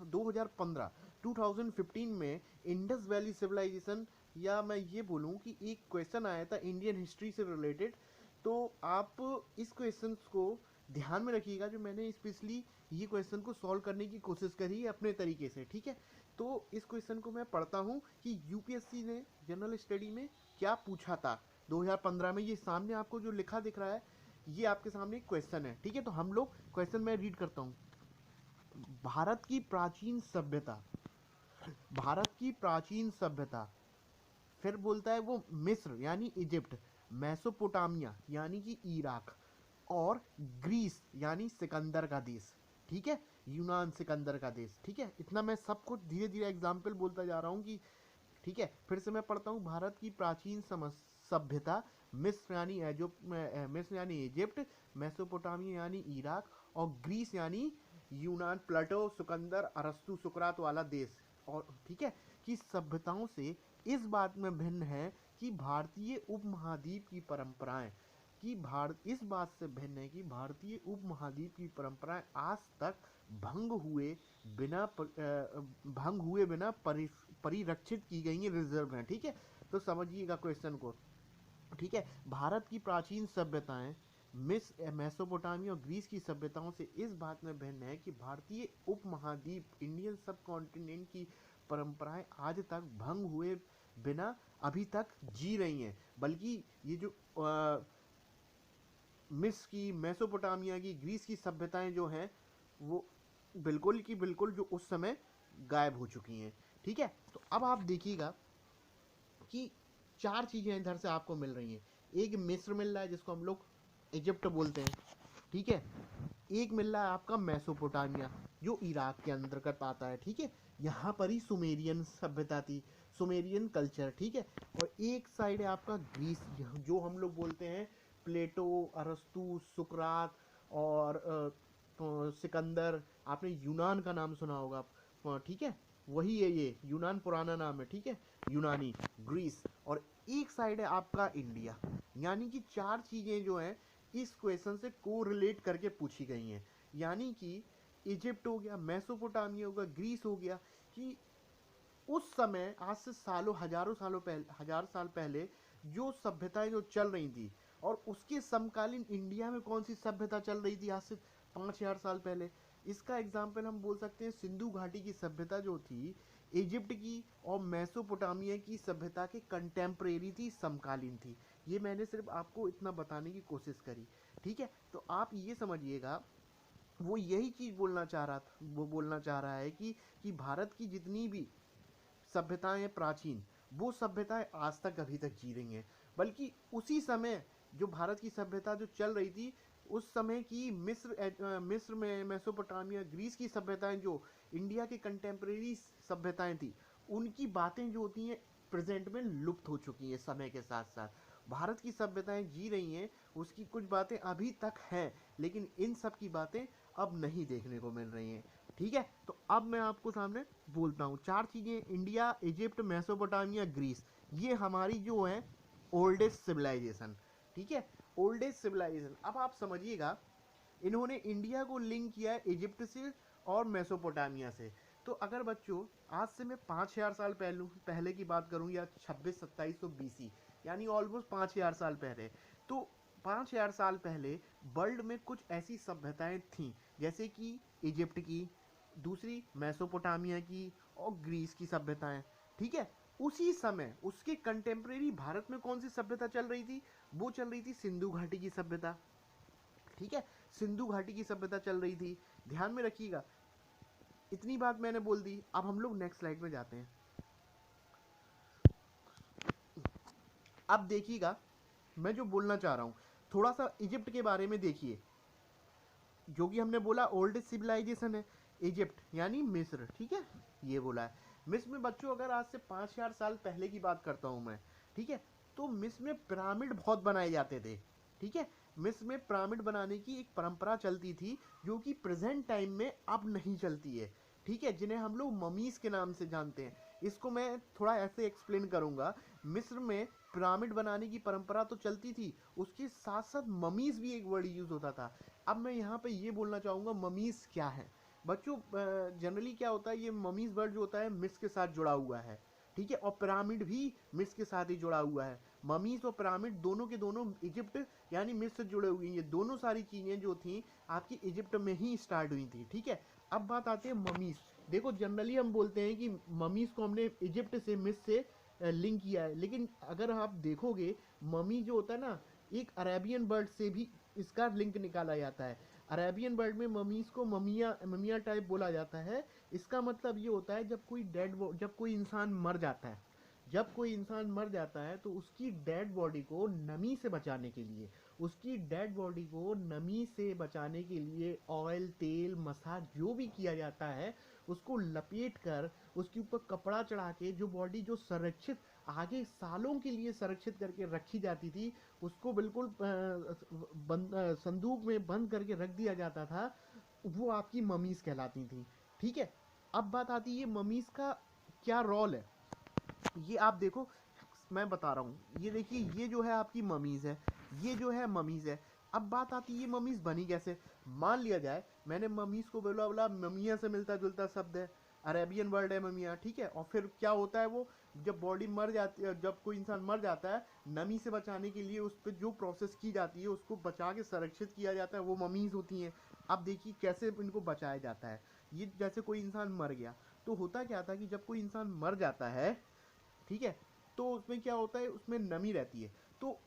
2015 2015 में Indus valley civilisation, या मैं ये बोलूँ कि एक क्वेश्चन आया था इंडियन हिस्ट्री से रिलेटेड। तो आप इस क्वेश्चन को ध्यान में रखिएगा, जो मैंने स्पेशली ये क्वेश्चन को सॉल्व करने की कोशिश करी है अपने तरीके से, ठीक है। तो इस क्वेश्चन को मैं पढ़ता हूँ कि यूपीएससी ने जनरल स्टडी में क्या पूछा था 2015 में। ये सामने आपको जो लिखा दिख रहा है, ये आपके सामने एक क्वेश्चन है, ठीक है। तो हम लोग क्वेश्चन में रीड करता हूँ। भारत की प्राचीन सभ्यता, भारत की प्राचीन सभ्यता, फिर बोलता है वो मिस्र यानी इजिप्ट, मेसोपोटामिया यानी कि इराक, और ग्रीस यानी सिकंदर का देश, ठीक है, यूनान सिकंदर का देश, ठीक है। इतना मैं सब कुछ धीरे धीरे एग्जाम्पल बोलता जा रहा हूँ कि, ठीक है। फिर से मैं पढ़ता हूँ, भारत की प्राचीन सभ्यता, मिस्र यानी मिस्र यानी इजिप्ट, मेसोपोटामिया यानी इराक, और ग्रीस यानी यूनान, प्लेटो, सिकंदर, अरस्तु, सुकरात वाला देश, और ठीक है, कि सभ्यताओं से इस बात में भिन्न है कि भारतीय उपमहाद्वीप की परंपराएं, कि भारत इस बात से भिन्न है कि भारतीय उपमहाद्वीप की परंपराएं आज तक भंग हुए बिना परिरक्षित की गई हैं, रिजर्व हैं, ठीक है। तो समझिएगा क्वेश्चन को, ठीक है। भारत की प्राचीन सभ्यताएं मेसोपोटामिया और ग्रीस की सभ्यताओं से इस बात में भिन्न है कि भारतीय उपमहाद्वीप, इंडियन सब कॉन्टिनेंट की परंपराएं आज तक भंग हुए बिना अभी तक जी रही हैं, बल्कि ये जो मिस्र की, मेसोपोटामिया की, ग्रीस की सभ्यताएं जो हैं, वो बिल्कुल की बिल्कुल जो उस समय गायब हो चुकी हैं, ठीक है। तो अब आप देखिएगा कि चार चीजें इधर से आपको मिल रही हैं। एक मिस्र मिल रहा है जिसको हम लोग इजिप्ट बोलते हैं, ठीक है। एक मिल रहा है आपका मेसोपोटामिया जो इराक के अंतर्गत आता है, ठीक है। यहाँ पर ही सुमेरियन सभ्यता थी, सुमेरियन कल्चर, ठीक है। और एक साइड है आपका ग्रीस, जो हम लोग बोलते हैं प्लेटो, अरस्तु, सुकरात, और सिकंदर। आपने यूनान का नाम सुना होगा, ठीक है, वही है, ये यूनान पुराना नाम है, ठीक है, यूनानी, ग्रीस। और एक साइड है आपका इंडिया। यानी कि चार चीजें जो हैं इस क्वेश्चन से कोरिलेट करके पूछी गई हैं। यानी कि इजिप्ट हो गया, मेसोपोटामिया हो गया, ग्रीस हो गया, कि उस समय आज से सालों, हजारों सालों पहले, हजार साल पहले जो सभ्यताएं जो चल रही थी, और उसके समकालीन इंडिया में कौन सी सभ्यता चल रही थी आज से 5000 साल पहले। इसका एग्जाम्पल हम बोल सकते हैं सिंधु घाटी की सभ्यता जो थी, इजिप्ट की और मेसोपोटामिया की सभ्यता के कंटेम्प्रेरी थी, समकालीन थी। ये मैंने सिर्फ आपको इतना बताने की कोशिश करी, ठीक है। तो आप ये समझिएगा, वो यही चीज बोलना चाह रहा था, वो बोलना चाह रहा है कि भारत की जितनी भी सभ्यताएं हैं प्राचीन, वो सभ्यताएं आज तक अभी तक जी रही हैं। बल्कि उसी समय जो भारत की सभ्यता जो चल रही थी, उस समय की मिस्र में, मेसोपोटामिया, ग्रीस की सभ्यताएं जो इंडिया के कंटेम्प्रेरी सभ्यताएं थी, उनकी बातें जो होती हैं प्रेजेंट में लुप्त हो चुकी हैं। समय के साथ साथ भारत की सभ्यताएं जी रही हैं, उसकी कुछ बातें अभी तक हैं, लेकिन इन सब की बातें अब नहीं देखने को मिल रही हैं, ठीक है। तो अब मैं आपको सामने बोलता हूँ चार चीजें, इंडिया, इजिप्ट, मेसोपोटामिया, ग्रीस, ये हमारी जो है ओल्डेस्ट सिविलाइजेशन, ठीक है, ओल्डेस्ट सिविलाइजेशन। अब आप समझिएगा, इन्होंने इंडिया को लिंक किया है इजिप्ट से और मेसोपोटामिया से। तो अगर बच्चों आज से मैं 5000 साल पहले की बात करूं, या 26-2700 BC, यानी ऑलमोस्ट 5000 साल पहले, तो 5000 साल पहले वर्ल्ड में कुछ ऐसी सभ्यताएं थीं, जैसे कि इजिप्ट की, दूसरी मेसोपोटामिया की, और ग्रीस की सभ्यताएं, ठीक है। उसी समय उसके कंटेम्प्रेरी भारत में कौन सी सभ्यता चल रही थी? वो चल रही थी सिंधु घाटी की सभ्यता, ठीक है, सिंधु घाटी की सभ्यता चल रही थी। ध्यान में रखिएगा, इतनी बात मैंने बोल दी। अब हम लोग नेक्स्ट स्लाइड में जाते हैं। अब देखिएगा, मैं जो बोलना चाह रहा हूं, थोड़ा सा इजिप्ट के बारे में देखिए, जो कि हमने बोला ओल्डेस्ट सिविलाइजेशन है इजिप्ट यानी मिस्र, ठीक है, ये बोला है। मिस्र में बच्चों अगर आज से 5000 साल पहले की बात करता हूं मैं, ठीक है, तो मिस्र में पिरामिड बहुत बनाए जाते थे, ठीक है। मिस्र में पिरामिड बनाने की एक परंपरा चलती थी, जो कि प्रेजेंट टाइम में अब नहीं चलती है, ठीक है, जिन्हें हम लोग ममीज के नाम से जानते हैं। इसको मैं थोड़ा ऐसे एक्सप्लेन करूंगा। मिस्र में पिरामिड बनाने की परंपरा तो चलती थी, उसके साथ साथ ममीज भी एक वर्ड यूज होता था। अब मैं यहाँ पे ये बोलना चाहूँगा, ममीज क्या है। बच्चों जनरली क्या होता है, ये ममीज वर्ड जो होता है मिस्र के साथ जुड़ा हुआ है, ठीक है, और पिरामिड भी मिस्र के साथ ही जुड़ा हुआ है। ममीज और पिरामिड दोनों के दोनों इजिप्ट यानी मिस्र से जुड़े हुए हैं। ये दोनों सारी चीजें जो थी आपकी इजिप्ट में ही स्टार्ट हुई थी, ठीक है। अब बात आती है ममीज। देखो जनरली हम बोलते हैं कि ममीज को हमने इजिप्ट से मिस्र से लिंक किया है, लेकिन अगर आप देखोगे ममी जो होता है ना, एक अरेबियन बर्ड से भी इसका लिंक निकाला जाता है। अरेबियन बर्ड में ममीज को ममिया ममिया टाइप बोला जाता है। इसका मतलब ये होता है जब कोई इंसान मर जाता है, जब कोई इंसान मर जाता है तो उसकी डेड बॉडी को नमी से बचाने के लिए, उसकी डेड बॉडी को नमी से बचाने के लिए ऑयल, तेल, मसाज जो भी किया जाता है, उसको लपेट कर उसके ऊपर कपड़ा चढ़ा के जो बॉडी जो संरक्षित आगे सालों के लिए संरक्षित करके रखी जाती थी, उसको बिल्कुल संदूक में बंद करके रख दिया जाता था, वो आपकी ममीज कहलाती थी, ठीक है। अब बात आती है ये ममीज का क्या रोल है। ये आप देखो, मैं बता रहा हूँ, ये देखिए ये जो है आपकी ममीज है, ये जो है ममीज है। अब बात आती है ये ममीज बनी कैसे। मान लिया जाए मैंने ममीज को बोला बोला ममिया से मिलता जुलता शब्द है, अरेबियन वर्ड है ममिया, ठीक है। और फिर क्या होता है वो, जब बॉडी मर जाती है, जब कोई इंसान मर जाता है, नमी से बचाने के लिए उस पर जो प्रोसेस की जाती है, उसको बचा के संरक्षित किया जाता है, वो ममीज होती हैं। अब देखिए कैसे इनको बचाया जाता है। ये जैसे कोई इंसान मर गया, तो होता क्या था कि जब कोई इंसान मर जाता है, ठीक है, तो उसमें क्या होता है, उसमें नमी रहती है। तो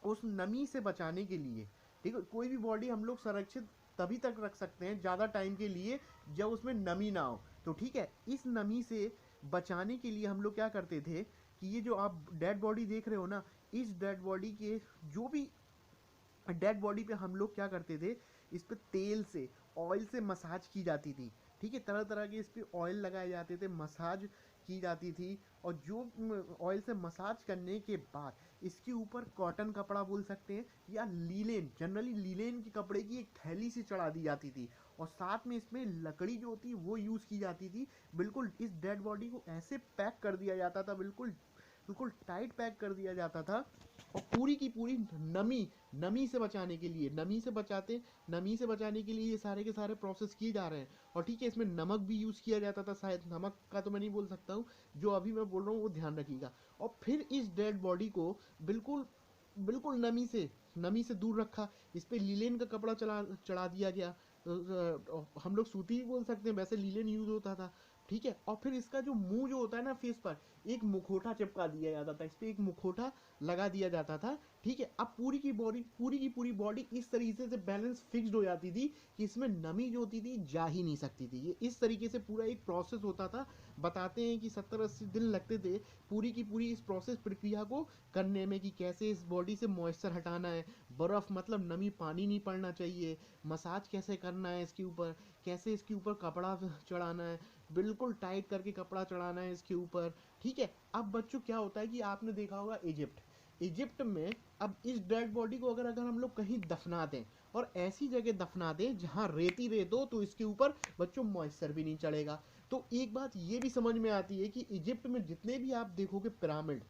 उस नमी से बचाने के लिए, ठीक है, कोई भी बॉडी हम लोग संरक्षित तभी तक रख सकते हैं ज़्यादा टाइम के लिए जब उसमें नमी ना हो। तो ठीक है, इस नमी से बचाने के लिए हम लोग क्या करते थे कि ये जो आप डेड बॉडी देख रहे हो ना, इस डेड बॉडी के जो भी डेड बॉडी पे हम लोग क्या करते थे, इस पे तेल से, ऑयल से मसाज की जाती थी, ठीक है। तरह तरह के इस पे ऑयल लगाए जाते थे, मसाज की जाती थी। और जो ऑयल से मसाज करने के बाद इसके ऊपर कॉटन कपड़ा बोल सकते हैं या लीलेन, जनरली लीलेन के कपड़े की एक थैली सी चढ़ा दी जाती थी। और साथ में इसमें लकड़ी जो होती वो यूज़ की जाती थी। बिल्कुल इस डेड बॉडी को ऐसे पैक कर दिया जाता था, बिल्कुल बिल्कुल टाइट पैक कर दिया जाता था। और पूरी की पूरी नमी नमी से बचाने के लिए, नमी से बचाने के लिए ये सारे के सारे प्रोसेस किए जा रहे हैं। और ठीक है, इसमें नमक भी यूज़ किया जाता था, शायद नमक का तो मैं नहीं बोल सकता हूँ, जो अभी मैं बोल रहा हूँ वो ध्यान रखिएगा। और फिर इस डेड बॉडी को बिल्कुल बिल्कुल नमी से दूर रखा। इस पे लीलेन का कपड़ा चला चढ़ा दिया गया। हम लोग सूती ही बोल सकते हैं, वैसे लीलेन यूज होता था, ठीक है। और फिर इसका जो मुंह जो होता है ना फेस पर, एक मुखौटा चिपका दिया जाता था, इस पे एक मुखौटा लगा दिया जाता था, ठीक है। अब पूरी की पूरी बॉडी इस तरीके से बैलेंस फिक्स्ड हो जाती थी कि इसमें नमी जो होती थी जा ही नहीं सकती थी। ये इस तरीके से पूरा एक प्रोसेस होता था। बताते हैं कि 70-80 दिन लगते थे पूरी की पूरी इस प्रोसेस प्रक्रिया को करने में, कि कैसे इस बॉडी से मॉइस्चर हटाना है, बर्फ़ मतलब नमी, पानी नहीं पड़ना चाहिए, मसाज कैसे करना है इसके ऊपर, कैसे इसके ऊपर कपड़ा चढ़ाना है, बिल्कुल टाइट करके कपड़ा चढ़ाना है इसके ऊपर, ठीक है। अब बच्चों क्या होता है कि आपने देखा होगा इजिप्ट में, अब इस डेड बॉडी को अगर अगर हम लोग कहीं दफना दें, और ऐसी जगह दफना दें जहां रेती रेत हो, तो इसके ऊपर बच्चों मॉइस्चर भी नहीं चढ़ेगा। तो एक बात ये भी समझ में आती है कि इजिप्ट में जितने भी आप देखोगे पिरामिड,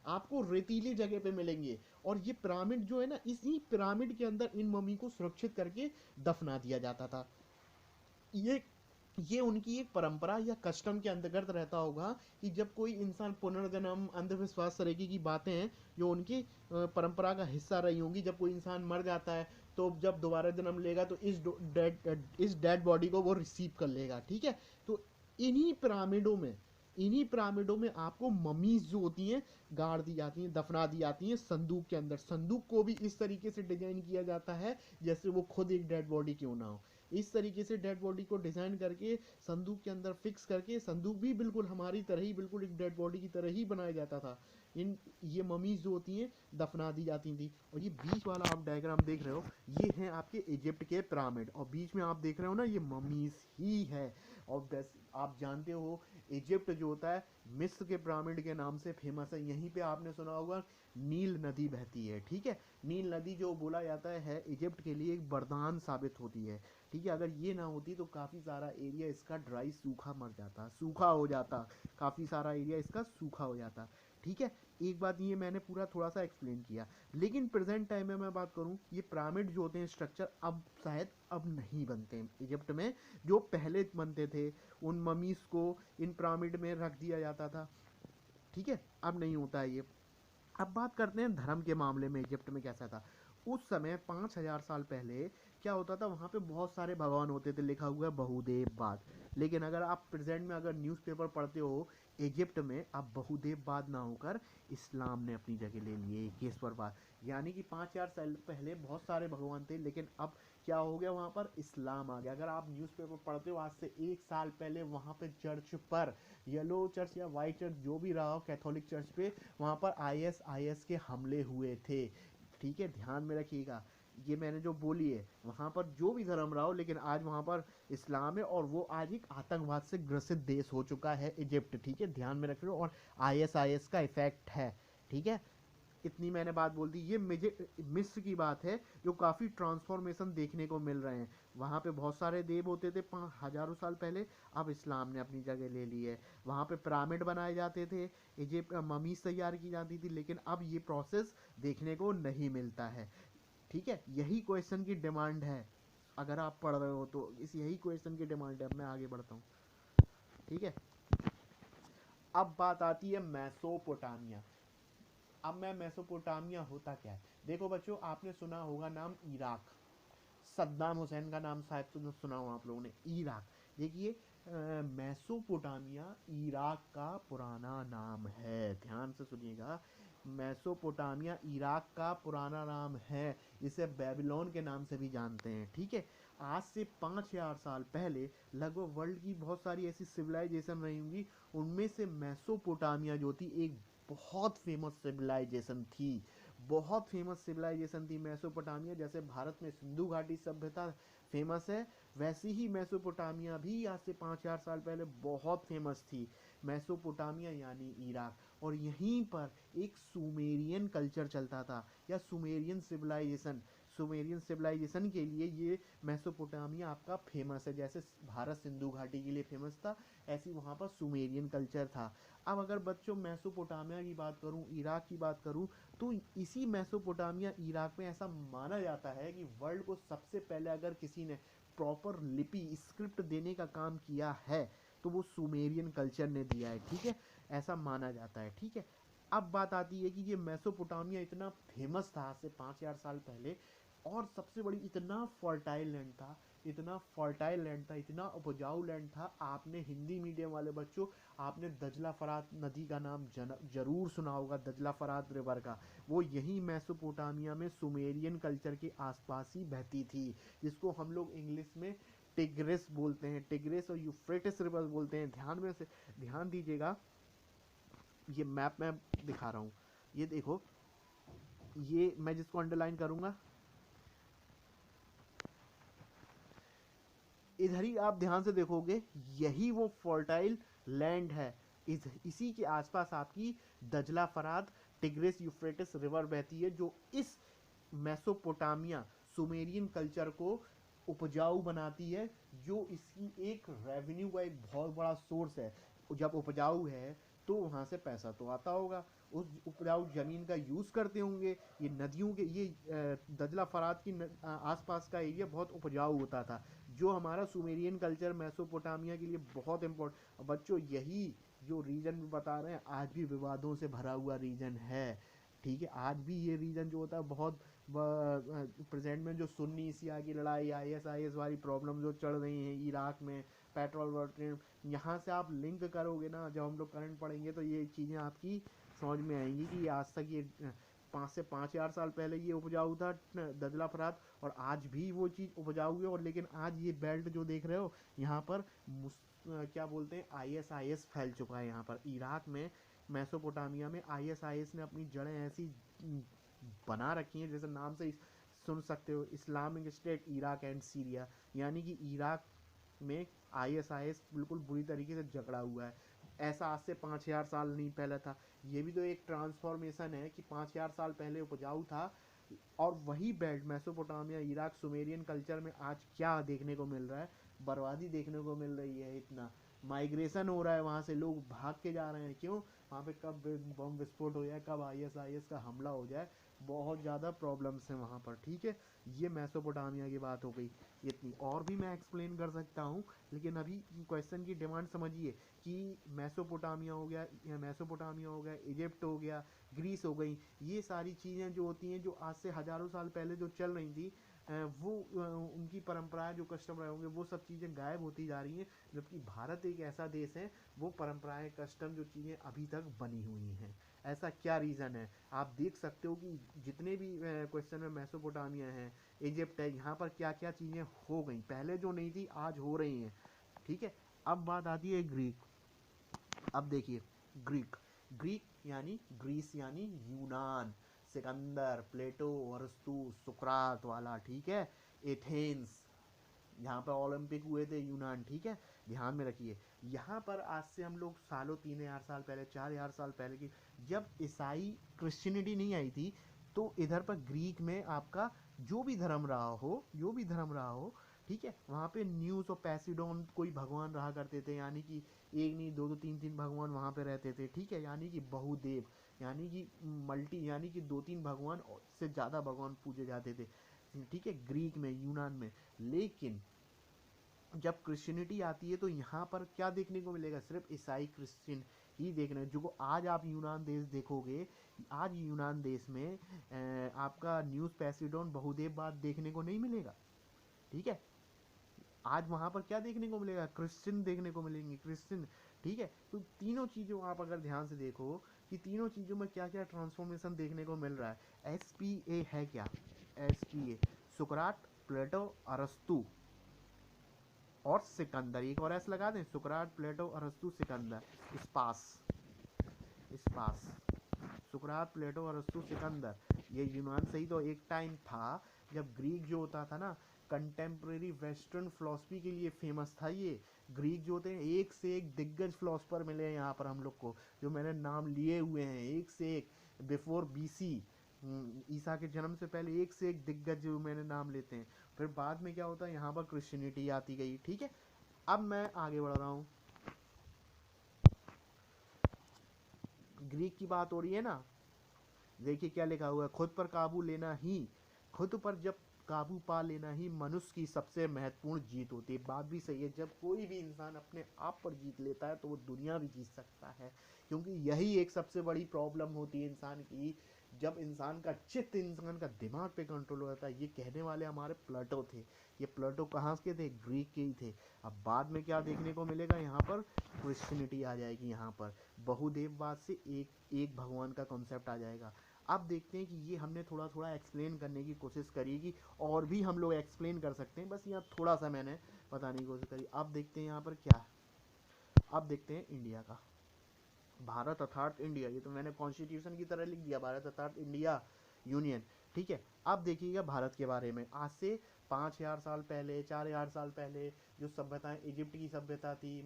आपको रेतीली जगह पे मिलेंगे। और ये पिरामिड जो है ना, इसी पिरामिड के अंदर इन मम्मी को सुरक्षित करके दफना दिया जाता था। ये ये उनकी एक परंपरा या कस्टम के अंतर्गत रहता होगा कि जब कोई इंसान पुनर्जन्म, अंधविश्वास तरीके की बातें हैं जो उनकी परंपरा का हिस्सा रही होंगी। जब कोई इंसान मर जाता है तो जब दोबारा जन्म लेगा तो इस डेड बॉडी को वो रिसीव कर लेगा, ठीक है। तो इन्हीं पिरामिडों में इन्हीं पिरामिडों में आपको ममीज जो होती हैं गाड़ दी जाती हैं, दफना दी जाती हैं संदूक के अंदर। संदूक को भी इस तरीके से डिजाइन किया जाता है जैसे वो खुद एक डेड बॉडी क्यों ना हो। इस तरीके से डेड बॉडी को डिजाइन करके संदूक के अंदर फिक्स करके, संदूक भी बिल्कुल हमारी तरह ही, बिल्कुल एक डेड बॉडी की तरह ही बनाया जाता था। ये ममीज जो होती हैं दफना दी जाती थी। और ये बीच वाला आप डायग्राम देख रहे हो, ये है आपके इजिप्ट के पिरामिड, और बीच में आप देख रहे हो ना, ये ममीज ही है। और बस आप जानते हो इजिप्ट जो होता है मिस्र के पिरामिड के नाम से फेमस है। यहीं पे आपने सुना होगा नील नदी बहती है, ठीक है। नील नदी जो बोला जाता है इजिप्ट के लिए एक वरदान साबित होती है, ठीक है। अगर ये ना होती तो काफ़ी सारा एरिया इसका ड्राई, सूखा मर जाता, सूखा हो जाता, काफ़ी सारा एरिया इसका सूखा हो जाता। ठीक है, एक बात ये मैंने पूरा थोड़ा सा एक्सप्लेन किया। लेकिन प्रेजेंट टाइम में मैं बात करूं, ये पिरामिड जो होते हैं स्ट्रक्चर अब शायद अब नहीं बनते हैं इजिप्ट में, जो पहले बनते थे। उन ममीज को इन पिरामिड में रख दिया जाता था, ठीक है, अब नहीं होता है ये। अब बात करते हैं धर्म के मामले में इजिप्ट में कैसा था। उस समय 5,000 साल पहले क्या होता था, वहाँ पे बहुत सारे भगवान होते थे, लिखा हुआ है बहुदेववाद। लेकिन अगर आप प्रेजेंट में अगर न्यूज़पेपर पढ़ते हो, इजिप्ट में अब बहुदेववाद ना होकर इस्लाम ने अपनी जगह ले ली है, एकेश्वरवाद। यानी कि 5,000 साल पहले बहुत सारे भगवान थे, लेकिन अब क्या हो गया, वहाँ पर इस्लाम आ गया। अगर आप न्यूज़पेपर पढ़ते हो, आज से 1 साल पहले वहाँ पे चर्च पर, येलो चर्च या वाइट चर्च जो भी रहा हो, कैथोलिक चर्च पे वहाँ पर आईएसआईएस के हमले हुए थे। ठीक है, ध्यान में रखिएगा, ये मैंने जो बोली है, वहाँ पर जो भी धर्म रहा हो, लेकिन आज वहाँ पर इस्लाम है, और वो आज एक आतंकवाद से ग्रसित देश हो चुका है इजिप्ट। ठीक है, ध्यान में रखिए, और आईएसआईएस का इफेक्ट है। ठीक है, इतनी मैंने बात बोल दी। ये मिस्र की बात है, जो काफ़ी ट्रांसफॉर्मेशन देखने को मिल रहे हैं। वहाँ पे बहुत सारे देव होते थे हजारों साल पहले, अब इस्लाम ने अपनी जगह ले ली है। वहाँ पे पिरामिड बनाए जाते थे, इजिप्ट ममीज तैयार की जाती थी, लेकिन अब ये प्रोसेस देखने को नहीं मिलता है। ठीक है, यही क्वेश्चन की डिमांड है, अगर आप पढ़ रहे हो तो इस यही क्वेश्चन की डिमांड है। अब मैं आगे बढ़ता हूँ। ठीक है, अब बात आती है मैसोपोटामिया। अब मैं मेसोपोटामिया होता क्या है, देखो बच्चों, आपने सुना होगा नाम इराक, सद्दाम हुसैन का नाम शायद तो सुना हो आप लोगों ने, इराक। देखिए, मेसोपोटामिया इराक का पुराना नाम है, ध्यान से सुनिएगा। मेसोपोटामिया इराक का पुराना नाम है, इसे बेबीलोन के नाम से भी जानते हैं। ठीक है, आज से 5,000 साल पहले लगभग वर्ल्ड की बहुत सारी ऐसी सिविलाइजेशन रही होंगी, उनमें से मेसोपोटामिया जो थी एक बहुत फेमस सिविलाइजेशन थी। बहुत फेमस सिविलाइजेशन थी मेसोपोटामिया। जैसे भारत में सिंधु घाटी सभ्यता फेमस है, वैसी ही मेसोपोटामिया भी आज से 5,000 साल पहले बहुत फेमस थी। मेसोपोटामिया यानी इराक, और यहीं पर एक सुमेरियन कल्चर चलता था, या सुमेरियन सिविलाइजेशन। सुमेरियन सिविलाइजेशन के लिए ये मेसोपोटामिया आपका फेमस है। जैसे भारत सिंधु घाटी के लिए फेमस था, ऐसी वहाँ पर सुमेरियन कल्चर था। अब अगर बच्चों मेसोपोटामिया की बात करूँ, इराक की बात करूँ, तो इसी मेसोपोटामिया इराक में ऐसा माना जाता है कि वर्ल्ड को सबसे पहले अगर किसी ने प्रॉपर लिपि स्क्रिप्ट देने का काम किया है, तो वो सुमेरियन कल्चर ने दिया है। ठीक है, ऐसा माना जाता है। ठीक है, अब बात आती है कि ये मेसोपोटामिया इतना फेमस था आज से 5,000 साल पहले, और सबसे बड़ी इतना फर्टाइल लैंड था, इतना फर्टाइल लैंड था, इतना उपजाऊ लैंड था। आपने हिंदी मीडियम वाले बच्चों, आपने दजला फरात नदी का नाम जरूर सुना होगा, दजला फरात रिवर का। वो यही मेसोपोटामिया में सुमेरियन कल्चर के आसपास ही बहती थी, जिसको हम लोग इंग्लिश में टिग्रिस बोलते हैं, टिग्रिस और यूफ्रेटिस रिवर बोलते हैं। ध्यान में से ध्यान दीजिएगा, ये मैप में दिखा रहा हूँ, ये देखो, ये मैं जिसको अंडरलाइन करूंगा, इधर ही आप ध्यान से देखोगे, यही वो फर्टाइल लैंड है। इसी के आसपास आपकी दजला फरात टिग्रिस यूफ्रेटिस रिवर बहती है, जो इस मेसोपोटामिया सुमेरियन कल्चर को उपजाऊ बनाती है, जो इसकी एक रेवेन्यू का एक बहुत बड़ा सोर्स है। जब उपजाऊ है तो वहां से पैसा तो आता होगा, उस उपजाऊ जमीन का यूज करते होंगे। ये नदियों के ये दजला फरात की आसपास का एरिया बहुत उपजाऊ होता था, जो हमारा सुमेरियन कल्चर मेसोपोटामिया के लिए बहुत इम्पोर्टेंट। बच्चों, यही जो रीजन बता रहे हैं, आज भी विवादों से भरा हुआ रीजन है। ठीक है, आज भी ये रीजन जो होता है बहुत प्रेजेंट में, जो सुन्नी सिया की लड़ाई, आईएसआईएस वाली प्रॉब्लम जो चल रही है इराक में, पेट्रोल वर्ट्रेन, यहाँ से आप लिंक करोगे ना, जब हम लोग करंट पढ़ेंगे तो ये चीज़ें आपकी समझ में आएंगी कि आज तक ये 5 से 5,000 साल पहले ये उपजाऊ था दजला फरात, और आज भी वो चीज़ उपजाऊ है। और लेकिन आज ये बेल्ट जो देख रहे हो, यहाँ पर क्या बोलते हैं, आईएसआईएस फैल चुका है यहाँ पर इराक में। मेसोपोटामिया में आईएसआईएस ने अपनी जड़ें ऐसी बना रखी हैं, जैसे नाम से सुन सकते हो, Islamic state Iraq and Syria. यानी कि इराक में आईएसआईएस बिल्कुल बुरी तरीके से जकड़ा हुआ है। ऐसा आज से 5,000 साल नहीं पहले था। ये भी तो एक ट्रांसफॉर्मेशन है कि 5,000 साल पहले उपजाऊ था, और वही belt Mesopotamia Iraq Sumerian culture में आज क्या देखने को मिल रहा है, बर्बादी देखने को मिल रही है, इतना माइग्रेशन हो रहा है, वहाँ से लोग भाग के जा रहे हैं। क्यों? वहाँ पे कब बम विस्फोट हो जाए, कब आईएसआईएस का हमला हो जाए, बहुत ज़्यादा प्रॉब्लम्स हैं वहाँ पर। ठीक है, ये मेसोपोटामिया की बात हो गई। इतनी और भी मैं एक्सप्लेन कर सकता हूँ, लेकिन अभी क्वेश्चन की डिमांड समझिए कि मेसोपोटामिया हो गया, इजिप्ट हो गया, ग्रीस हो गई, ये सारी चीज़ें जो होती हैं, जो आज से हज़ारों साल पहले जो चल रही थी, वो उनकी परंपराएं, जो कस्टम रहे होंगे, वो सब चीज़ें गायब होती जा रही हैं। जबकि भारत एक ऐसा देश है, वो परंपराएं, कस्टम, जो चीज़ें अभी तक बनी हुई हैं। ऐसा क्या रीज़न है? आप देख सकते हो कि जितने भी क्वेश्चन में मेसोपोटामिया है, इजिप्ट है, यहाँ पर क्या क्या चीज़ें हो गई, पहले जो नहीं थी आज हो रही हैं। ठीक है, अब बात आती है ग्रीक। अब देखिए, ग्रीक, ग्रीक यानी ग्रीस यानी यूनान, सिकंदर, प्लेटो, अरस्तु, सुकरात वाला। ठीक है, एथेंस, यहाँ पर ओलंपिक हुए थे, यूनान। ठीक है, ध्यान में रखिए। यहाँ पर आज से हम लोग सालों, 3000 साल पहले, 4000 साल पहले की, जब ईसाई क्रिश्चियनिटी नहीं आई थी, तो इधर पर ग्रीक में आपका जो भी धर्म रहा हो, जो भी धर्म रहा हो, ठीक है, वहाँ पे न्यूस और पैसिडोन कोई भगवान रहा करते थे, यानी कि एक नहीं, दो दो, तीन तीन भगवान वहाँ पे रहते थे। ठीक है, यानी कि बहुदेव, यानी कि मल्टी, यानी कि दो तीन भगवान से ज़्यादा भगवान पूजे जाते थे। ठीक है, ग्रीक में, यूनान में। लेकिन जब क्रिश्चियनिटी आती है, तो यहाँ पर क्या देखने को मिलेगा? सिर्फ ईसाई क्रिश्चियन ही देखने जो आज आप यूनान देश देखोगे, आज यूनान देश में आपका न्यूज़ पैसिडोन बहुदेववाद देखने को नहीं मिलेगा। ठीक है, आज वहां पर क्या देखने को मिलेगा? क्रिश्चियन देखने को मिलेंगे, क्रिश्चियन। ठीक है, तो तीनों चीज़ों आप अगर ध्यान से देखो कि तीनों चीज़ों में क्या क्या ट्रांसफॉर्मेशन देखने को मिल रहा है। एसपीए है क्या? एसपीए, सुकरात, प्लेटो, अरस्तु और सिकंदर। एक और एस लगा दें, सुकरात, प्लेटो, अरस्तु, सिकंदर। स्पास, स्पास, सुकरात, प्लेटो, अरस्तु, सिकंदर। ये यूनान से ही तो एक टाइम था जब ग्रीक जो होता था ना, कंटेम्प्रेरी वेस्टर्न फिलोसफी के लिए फेमस था। ये ग्रीक जो होते हैं, एक से एक दिग्गज फिलोसफर मिले हैं यहाँ पर हम लोग को, जो मैंने नाम लिए हुए हैं, एक से एक। बिफोर बीसी, ईसा के जन्म से पहले एक से एक दिग्गज जो मैंने नाम लेते हैं। फिर बाद में क्या होता है, यहाँ पर क्रिश्चियनिटी आती गई। ठीक है, अब मैं आगे बढ़ रहा हूँ। ग्रीक की बात हो रही है ना, देखिए क्या लिखा हुआ है, खुद पर काबू लेना ही, खुद पर जब काबू पा लेना ही मनुष्य की सबसे महत्वपूर्ण जीत होती है। बात भी सही है, जब कोई भी इंसान अपने आप पर जीत लेता है, तो वो दुनिया भी जीत सकता है। क्योंकि यही एक सबसे बड़ी प्रॉब्लम होती है इंसान की, जब इंसान का चित्त, इंसान का दिमाग पे कंट्रोल हो जाता है। ये कहने वाले हमारे प्लेटो थे। ये प्लेटो कहाँ के थे? ग्रीक के ही थे। अब बाद में क्या देखने को मिलेगा? यहाँ पर क्रिश्चियनिटी आ जाएगी, यहाँ पर बहुदेववाद से एक एक भगवान का कॉन्सेप्ट आ जाएगा। अब देखते हैं कि ये हमने थोड़ा थोड़ा एक्सप्लेन करने की कोशिश करी कि और भी हम लोग एक्सप्लेन कर सकते हैं, बस यहाँ थोड़ा सा मैंने बताने की कोशिश करी। अब देखते हैं यहाँ पर क्या है। अब देखते हैं इंडिया का, भारत अर्थात इंडिया। ये तो मैंने कॉन्स्टिट्यूशन की तरह लिख दिया, भारत अर्थात इंडिया यूनियन। ठीक है, अब देखिएगा भारत के बारे में। आज से 5000 साल पहले, 4000 साल पहले जो सभ्यताएं, इजिप्ट की सभ्यता थी,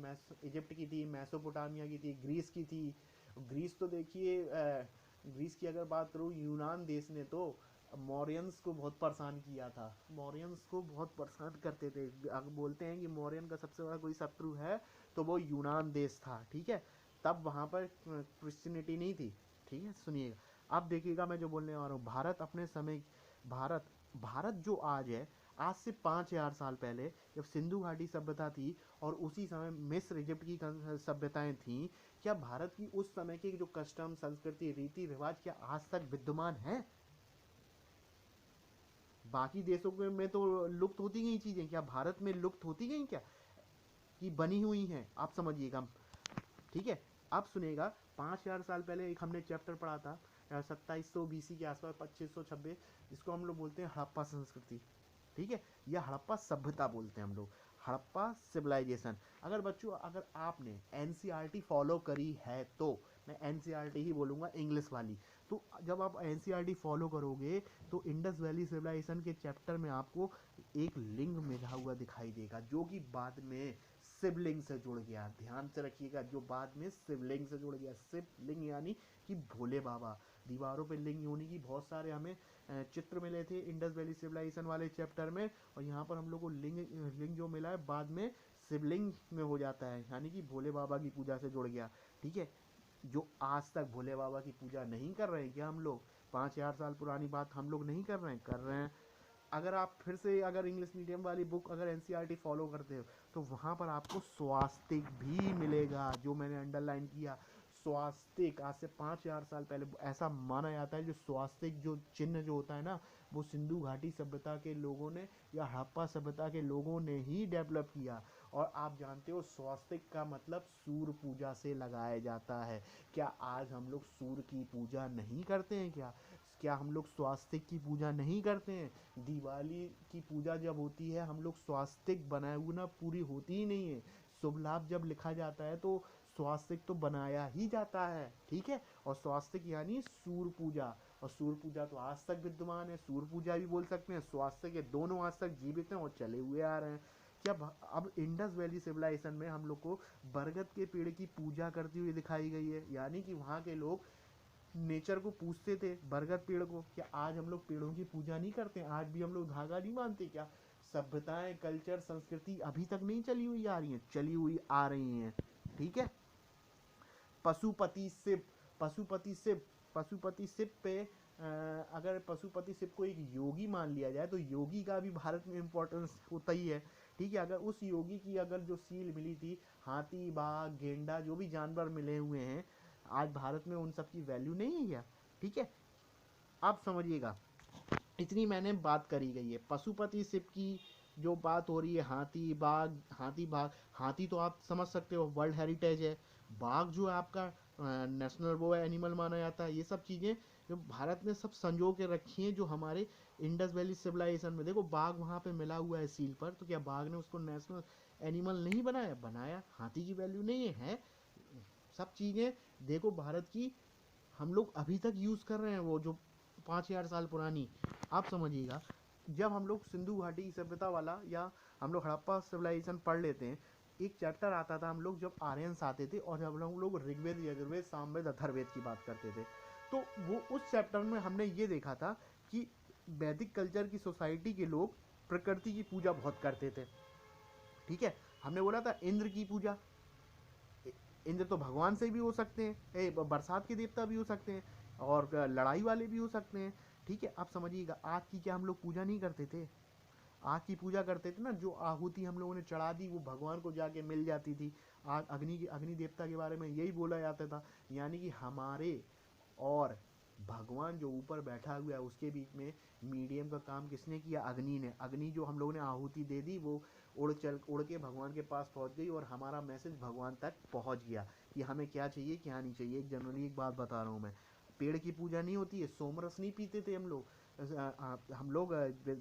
इजिप्ट की थी, मेसोपोटामिया की थी, ग्रीस की थी। ग्रीस तो देखिए, ग्रीस की अगर बात करूँ, यूनान देश ने तो मौर्यंस को बहुत परेशान किया था। मौर्यंस को बहुत परेशान करते थे। अगर बोलते हैं कि मौर्यन का सबसे बड़ा कोई शत्रु है, तो वो यूनान देश था। ठीक है, तब वहाँ पर क्रिश्चियनिटी नहीं थी। ठीक है, सुनिएगा। अब देखिएगा मैं जो बोलने वाला हूँ, भारत अपने समय, भारत, भारत जो आज है, आज से 5000 साल पहले जब सिंधु घाटी सभ्यता थी, और उसी समय मिस्र, इजिप्ट की सभ्यताएं थीं, क्या भारत की उस समय के जो कस्टम, संस्कृति, रीति रिवाज क्या आज तक विद्यमान है? बाकी देशों में तो लुप्त होती गई चीजें, क्या भारत में लुप्त होती गई क्या, कि बनी हुई हैं? आप समझिएगा। ठीक है, अब सुनेगा। 5000 साल पहले एक हमने चैप्टर पढ़ा था, 2700 BC के आसपास, 2526, जिसको हम लोग बोलते हैं हड़प्पा संस्कृति। ठीक है, या हड़प्पा सभ्यता बोलते हैं हम लोग, हड़प्पा सिविलाइजेशन। अगर बच्चों, अगर आपने एनसीईआरटी फॉलो करी है, तो मैं एनसीईआरटी ही बोलूँगा, इंग्लिश वाली। तो जब आप एनसीईआरटी फॉलो करोगे, तो इंडस वैली सिविलाइजेशन के चैप्टर में आपको एक लिंग मिला हुआ दिखाई देगा, जो कि बाद में शिवलिंग से जुड़ गया। ध्यान से रखिएगा, जो बाद में शिवलिंग से जुड़ गया। शिवलिंग यानी कि भोले बाबा। दीवारों पे लिंग होने की बहुत सारे हमें चित्र मिले थे इंडस वैली सिविलाइजेशन वाले चैप्टर में, और यहाँ पर हम लोग को लिंग लिंग जो मिला है बाद में शिवलिंग में हो जाता है, यानी कि भोले बाबा की पूजा से जुड़ गया। ठीक है, जो आज तक भोले बाबा की पूजा नहीं कर रहे हैं क्या हम लोग, 5,000 साल पुरानी बात हम लोग नहीं कर रहे हैं, कर रहे हैं। अगर आप फिर से अगर इंग्लिश मीडियम वाली बुक अगर एनसीईआरटी फॉलो करते हो तो वहाँ पर आपको स्वास्तिक भी मिलेगा, जो मैंने अंडरलाइन किया। स्वास्तिक आज से 5,000 साल पहले ऐसा माना जाता है, जो स्वास्तिक जो चिन्ह जो होता है ना, वो सिंधु घाटी सभ्यता के लोगों ने या हड़प्पा सभ्यता के लोगों ने ही डेवलप किया। और आप जानते हो स्वास्तिक का मतलब सूर्य पूजा से लगाया जाता है। क्या आज हम लोग सूर्य की पूजा नहीं करते हैं क्या? क्या हम लोग स्वास्तिक की पूजा नहीं करते हैं? दिवाली की पूजा जब होती है हम लोग स्वास्तिक बनाए हुए ना पूरी होती ही नहीं है। शुभ लाभ जब लिखा जाता है तो स्वास्तिक तो बनाया ही जाता है। ठीक है, और स्वास्तिक यानी सूर्य पूजा, और सूर्य पूजा तो आज तक विद्यमान है, सूर्य पूजा भी बोल सकते हैं, स्वास्तिक, ये दोनों आज तक जीवित हैं और चले हुए आ रहे हैं। क्या अब इंडस वैली सिविलाइजेशन में हम लोग को बरगद के पेड़ की पूजा करती हुई दिखाई गई है, यानी कि वहाँ के लोग नेचर को पूजते थे, बरगद पेड़ को। क्या आज हम लोग पेड़ों की पूजा नहीं करते? आज भी हम लोग धागा नहीं मानते क्या? सभ्यताएं, कल्चर, संस्कृति अभी तक नहीं चली हुई आ रही हैं, चली हुई आ रही हैं। ठीक है, पशुपति शिव, पशुपति शिव, पशुपति शिव पे अगर पशुपति शिव को एक योगी मान लिया जाए तो योगी का भी भारत में इम्पोर्टेंस होता ही है। ठीक है, अगर उस योगी की अगर जो सील मिली थी, हाथी, बाघ, गेंडा, जो भी जानवर मिले हुए हैं, आज भारत में उन सब की वैल्यू नहीं है क्या? ठीक है, आप समझिएगा, इतनी मैंने बात करी गई है। पशुपति शिव की जो बात हो रही है, हाथी बाघ, हाथी बाघ, हाथी तो आप समझ सकते हो वर्ल्ड हेरिटेज है। बाघ जो है आपका नेशनल वो है, एनिमल माना जाता है। ये सब चीज़ें जो भारत ने सब संजो के रखी हैं, जो हमारे इंडस वैली सिविलाइजेशन में देखो बाघ वहाँ पे मिला हुआ है सील पर, तो क्या बाघ ने उसको नेशनल एनिमल नहीं बनाया? बनाया। हाथी की वैल्यू नहीं है? सब चीज़ें देखो भारत की हम लोग अभी तक यूज़ कर रहे हैं, वो जो 5,000 साल पुरानी। आप समझिएगा, जब हम लोग सिंधु घाटी की सभ्यता वाला या हम लोग हड़प्पा सिविलाइजेशन पढ़ लेते हैं, एक चैप्टर आता था हम लोग जब आर्यंस आते थे, और जब हम लोग ऋग्वेद, यजुर्वेद, सामवेद, अथर्ववेद की बात करते थे, तो वो उस चैप्टर में हमने ये देखा था कि वैदिक कल्चर की सोसाइटी के लोग प्रकृति की पूजा बहुत करते थे। ठीक है, हमने बोला था इंद्र की पूजा, इंद्र तो भगवान से भी हो सकते हैं, बरसात के देवता भी हो सकते हैं, और लड़ाई वाले भी हो सकते हैं। ठीक है, आप समझिएगा, आग की क्या हम लोग पूजा नहीं करते थे? आग की पूजा करते थे ना, जो आहुति हम लोगों ने चढ़ा दी वो भगवान को जाके मिल जाती थी। आग, अग्नि देवता के बारे में यही बोला जाता था, यानी कि हमारे और भगवान जो ऊपर बैठा हुआ है उसके बीच में मीडियम का काम किसने किया? अग्नि ने। अग्नि जो हम लोगों ने आहुति दे दी वो उड़ के भगवान के पास पहुंच गई, और हमारा मैसेज भगवान तक पहुंच गया कि हमें क्या चाहिए क्या नहीं चाहिए। एक जनरली एक बात बता रहा हूँ मैं, पेड़ की पूजा नहीं होती है, सोमरस नहीं पीते थे हम लोग। हम लोग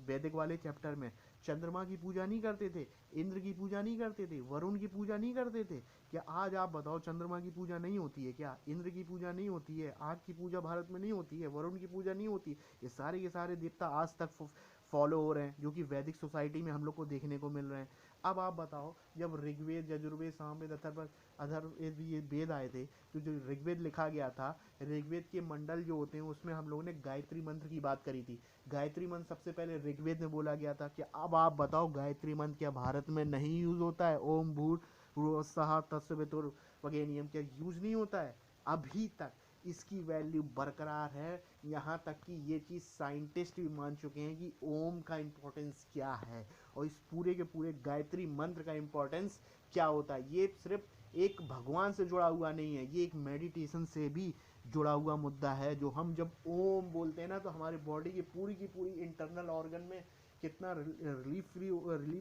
वैदिक वाले चैप्टर में चंद्रमा की पूजा नहीं करते थे, इंद्र की पूजा नहीं करते थे, वरुण की पूजा नहीं करते थे। क्या आज आप बताओ चंद्रमा की पूजा नहीं होती है क्या? इंद्र की पूजा नहीं होती है? आग की पूजा भारत में नहीं होती है? वरुण की पूजा नहीं होती? ये सारे के सारे देवता आज तक फॉलो हो रहे हैं, जो कि वैदिक सोसाइटी में हम लोग को देखने को मिल रहे हैं। अब आप बताओ, जब ऋग्वेद, यजुर्वेद, सामवेद, अथर्ववेद ये वेद आए थे, तो जो ऋग्वेद लिखा गया था, ऋग्वेद के मंडल जो होते हैं उसमें हम लोगों ने गायत्री मंत्र की बात करी थी। गायत्री मंत्र सबसे पहले ऋग्वेद में बोला गया था। क्या अब आप बताओ गायत्री मंत्र क्या भारत में नहीं यूज होता है? ओम भूर्भुवस्सुः तत्सवितुर्वरेण्यम क्या यूज नहीं होता है? अभी तक इसकी वैल्यू बरकरार है। यहाँ तक कि ये चीज़ साइंटिस्ट भी मान चुके हैं कि ओम का इम्पोर्टेंस क्या है, और इस पूरे के पूरे गायत्री मंत्र का इम्पोर्टेंस क्या होता है। ये सिर्फ एक भगवान से जुड़ा हुआ नहीं है, ये एक मेडिटेशन से भी जुड़ा हुआ मुद्दा है। जो हम जब ओम बोलते हैं ना, तो हमारे बॉडी की पूरी इंटरनल ऑर्गन में कितना रिलीफ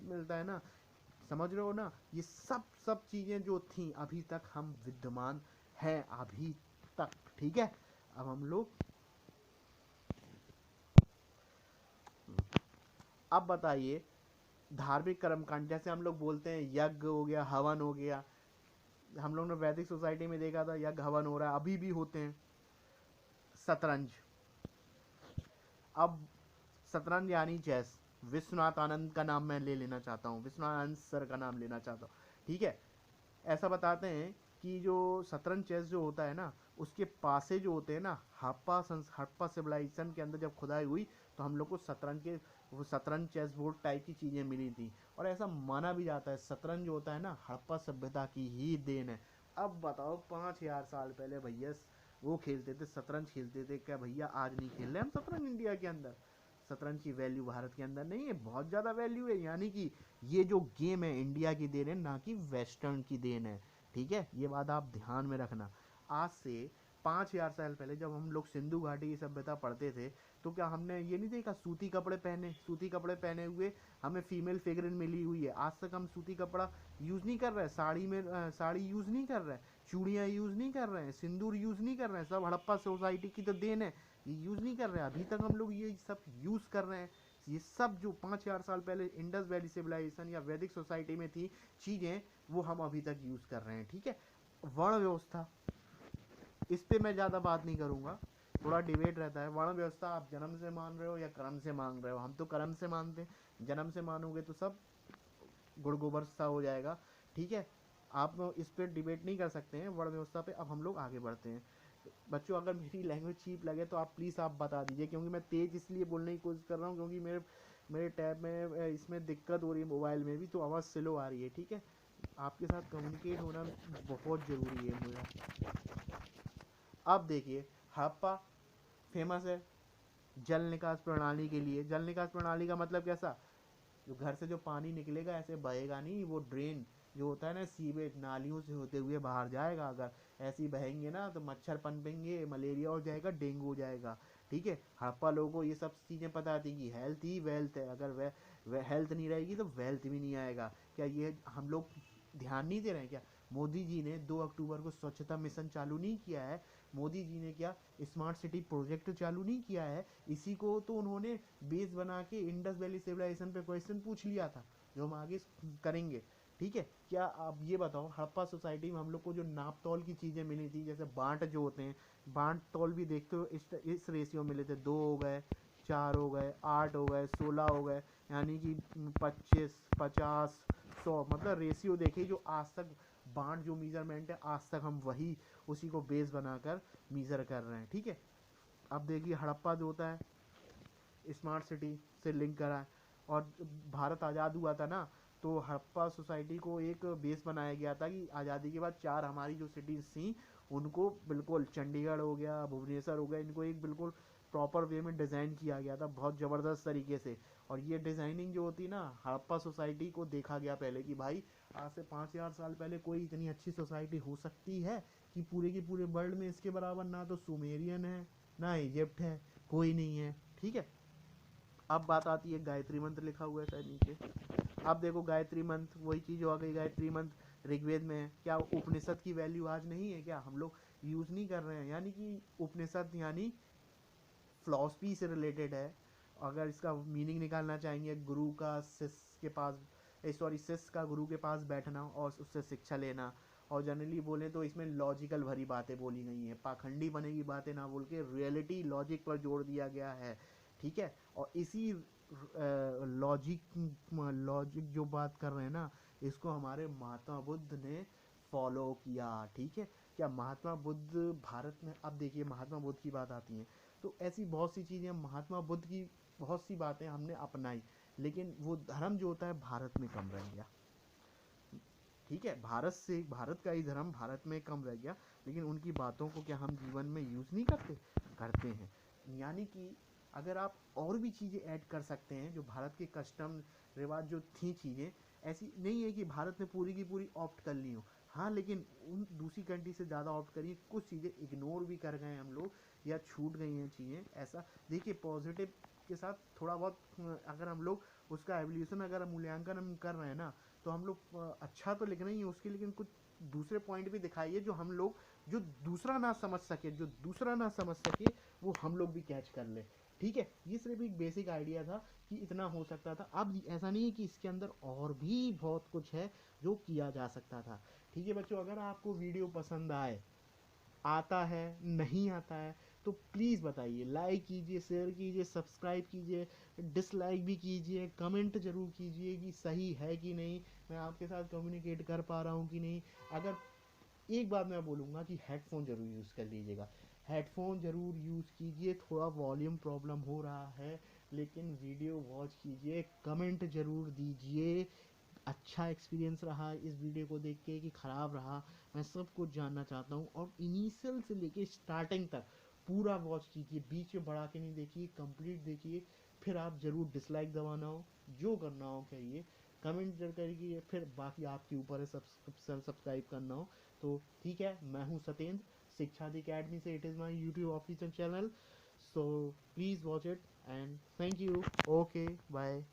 मिलता है ना, समझ रहे हो ना? ये सब चीज़ें जो थी अभी तक हम विद्यमान हैं अभी तक। ठीक है, अब हम लोग अब बताइए, धार्मिक कर्मकांड जैसे हम लोग बोलते हैं यज्ञ हो गया, हवन हो गया, हम लोग ने वैदिक सोसाइटी में देखा था यज्ञ हवन हो रहा है, अभी भी होते हैं। शतरंज, अब शतरंज यानी चेस, विश्वनाथ आनंद का नाम मैं ले लेना चाहता हूँ, विश्वनाथ आनंद सर का नाम लेना चाहता हूँ। ठीक है, ऐसा बताते हैं कि जो शतरंज चेस जो होता है ना, उसके पासे जो होते हैं ना, हड़प्पा सिविलाइजेशन के अंदर जब खुदाई हुई तो हम लोग को वो शतरंज चेस बोर्ड टाइप की चीज़ें मिली थी। और ऐसा माना भी जाता है शतरंज जो होता है ना, हड़प्पा सभ्यता की ही देन है। अब बताओ 5,000 साल पहले भैया वो खेलते थे, शतरंज खेलते थे, क्या भैया आज नहीं खेल रहे हम शतरंज इंडिया के अंदर? शतरंज की वैल्यू भारत के अंदर नहीं है, बहुत ज़्यादा वैल्यू है। यानी कि ये जो गेम है इंडिया की देन है, ना कि वेस्टर्न की देन है। ठीक है, ये बात आप ध्यान में रखना। आज से 5,000 साल पहले जब हम लोग सिंधु घाटी की सभ्यता पढ़ते थे, तो क्या हमने ये नहीं देखा सूती कपड़े पहने हुए हमें फीमेल फिगरिन मिली हुई है? आज तक हम सूती कपड़ा यूज़ नहीं कर रहे हैं, साड़ी यूज़ नहीं कर रहे हैं, चूड़ियाँ यूज़ नहीं कर रहे हैं, सिंदूर यूज़ नहीं कर रहे हैं, सब हड़प्पा सोसाइटी की तो देन है। ये यूज़ नहीं कर रहे हैं, अभी तक हम लोग ये सब यूज़ कर रहे हैं। ये सब जो 5,000 साल पहले इंडस वैली सिविलाइजेशन या वैदिक सोसाइटी में थी चीज़ें, वो हम अभी तक यूज़ कर रहे हैं। ठीक है, वर्ण व्यवस्था, इस पे मैं ज़्यादा बात नहीं करूँगा, थोड़ा डिबेट रहता है। वर्ण व्यवस्था आप जन्म से मान रहे हो या कर्म से मान रहे हो? हम तो कर्म से मानते हैं, जन्म से मानोगे तो सब गुड़ गोबर सा हो जाएगा। ठीक है, आप इस पर डिबेट नहीं कर सकते हैं वर्ण व्यवस्था पे। अब हम लोग आगे बढ़ते हैं। तो बच्चों, अगर मेरी लैंग्वेज चीप लगे तो आप प्लीज़ आप बता दीजिए, क्योंकि मैं तेज़ इसलिए बोलने की कोशिश कर रहा हूँ क्योंकि मेरे मेरे टैब में इसमें दिक्कत हो रही है, मोबाइल में भी तो आवाज़ स्लो आ रही है। ठीक है, आपके साथ कम्युनिकेट होना बहुत ज़रूरी है मुझे। अब देखिए, हड़प्पा फेमस है जल निकास प्रणाली के लिए। जल निकास प्रणाली का मतलब कैसा? जो घर से जो पानी निकलेगा ऐसे बहेगा नहीं, वो ड्रेन जो होता है ना, सीवेज नालियों से होते हुए बाहर जाएगा। अगर ऐसे ही बहेंगे ना तो मच्छर पनपेंगे, मलेरिया हो जाएगा, डेंगू हो जाएगा। ठीक है, हड़प्पा लोगों को ये सब चीज़ें पता थी कि हेल्थ ही वेल्थ है, अगर वह हेल्थ नहीं रहेगी तो वेल्थ भी नहीं आएगा। क्या ये हम लोग ध्यान नहीं दे रहे हैं क्या? मोदी जी ने 2 अक्टूबर को स्वच्छता मिशन चालू नहीं किया है? मोदी जी ने क्या स्मार्ट सिटी प्रोजेक्ट चालू नहीं किया है? इसी को तो उन्होंने बेस बना के इंडस वैली सिविलाइजेशन पे क्वेश्चन पूछ लिया था, जो हम आगे करेंगे। ठीक है, क्या आप ये बताओ, हड़प्पा सोसाइटी में हम लोग को जो नाप तौल की चीज़ें मिली थी, जैसे बांट जो होते हैं, बांट तौल भी देखते हो इस रेशियो मिले थे, 2 हो गए, 4 हो गए, 8 हो गए, 16 हो गए, यानी कि 25, 50, 100, मतलब रेशियो देखिए। जो आज तक बांट जो मीजरमेंट है, आज तक हम वही उसी को बेस बनाकर मीज़र कर रहे हैं। ठीक है, अब देखिए हड़प्पा जो होता है स्मार्ट सिटी से लिंक करा है। और भारत आज़ाद हुआ था ना, तो हड़प्पा सोसाइटी को एक बेस बनाया गया था कि आज़ादी के बाद 4 हमारी जो सिटीज़ थी उनको बिल्कुल, चंडीगढ़ हो गया, भुवनेश्वर हो गया, इनको एक बिल्कुल प्रॉपर वे में डिज़ाइन किया गया था, बहुत ज़बरदस्त तरीके से। और ये डिज़ाइनिंग जो होती ना, हड़प्पा सोसाइटी को देखा गया पहले कि भाई आज से 5,000 साल पहले कोई इतनी अच्छी सोसाइटी हो सकती है कि पूरे के पूरे वर्ल्ड में इसके बराबर ना तो सुमेरियन है, ना इजिप्ट है, कोई नहीं है। ठीक है, अब बात आती है गायत्री मंत्र, लिखा हुआ है शायद नीचे। अब देखो गायत्री मंत्र, वही चीज़ हो गई, गायत्री मंत्र ऋग्वेद में है। क्या उपनिषद की वैल्यू आज नहीं है? क्या हम लोग यूज़ नहीं कर रहे हैं? यानी कि उपनिषद यानी फिलॉसफी से रिलेटेड है। अगर इसका मीनिंग निकालना चाहेंगे, गुरु का शिष्य के पास, सॉरी, शिष्य का गुरु के पास बैठना और उससे शिक्षा लेना। और जनरली बोले तो इसमें लॉजिकल भरी बातें बोली गई हैं, पाखंडी बने की बातें ना बोल के रियलिटी लॉजिक पर जोर दिया गया है। ठीक है, और इसी लॉजिक जो बात कर रहे हैं ना, इसको हमारे महात्मा बुद्ध ने फॉलो किया। ठीक है, क्या महात्मा बुद्ध भारत में, अब देखिए महात्मा बुद्ध की बात आती है तो ऐसी बहुत सी चीज़ें, महात्मा बुद्ध की बहुत सी बातें हमने अपनाई, लेकिन वो धर्म जो होता है भारत में कम रह गया। ठीक है, भारत का ही धर्म भारत में कम रह गया, लेकिन उनकी बातों को क्या हम जीवन में यूज़ नहीं करते? करते हैं। यानी कि अगर आप और भी चीज़ें ऐड कर सकते हैं, जो भारत के कस्टम रिवाज जो थी चीज़ें, ऐसी नहीं है कि भारत ने पूरी की पूरी ऑप्ट कर ली हो। हाँ, लेकिन उन दूसरी कंट्री से ज़्यादा ऑप्ट करी, कुछ चीज़ें इग्नोर भी कर गए हम लोग, या छूट गई हैं चीज़ें। ऐसा देखिए, पॉजिटिव के साथ थोड़ा बहुत अगर हम लोग उसका एवोल्यूशन अगर मूल्यांकन हम कर रहे हैं ना, तो हम लोग अच्छा तो लिख रहे ही है उसकी, लेकिन कुछ दूसरे पॉइंट भी दिखाइए जो हम लोग, जो दूसरा ना समझ सके वो हम लोग भी कैच कर ले। ठीक है, ये सिर्फ एक बेसिक आइडिया था कि इतना हो सकता था। अब ऐसा नहीं है कि इसके अंदर और भी बहुत कुछ है जो किया जा सकता था। ठीक है बच्चों, अगर आपको वीडियो पसंद आए, आता है, नहीं आता है, तो प्लीज़ बताइए, लाइक कीजिए, शेयर कीजिए, सब्सक्राइब कीजिए, डिसलाइक भी कीजिए, कमेंट ज़रूर कीजिए कि सही है कि नहीं, मैं आपके साथ कम्युनिकेट कर पा रहा हूँ कि नहीं। अगर एक बात मैं बोलूँगा कि हेडफोन ज़रूर यूज़ कर लीजिएगा, हेडफोन ज़रूर यूज़ कीजिए। थोड़ा वॉल्यूम प्रॉब्लम हो रहा है लेकिन वीडियो वॉच कीजिए, कमेंट ज़रूर दीजिए अच्छा एक्सपीरियंस रहा इस वीडियो को देख के कि ख़राब रहा, मैं सब कुछ जानना चाहता हूँ। और इनिशियल से लेके स्टार्टिंग तक पूरा वॉच कीजिए, बीच में बढ़ा के नहीं देखिए, कंप्लीट देखिए। फिर आप ज़रूर डिसलाइक दबाना हो, जो करना हो करिए, कमेंट जरूर करिए, फिर बाकी आपके ऊपर है सब्सक्राइब करना हो तो ठीक है। मैं हूँ सत्येंद्र, शिक्षादि अकेडमी से, it is my YouTube official channel, so please watch it and thank you. Okay bye.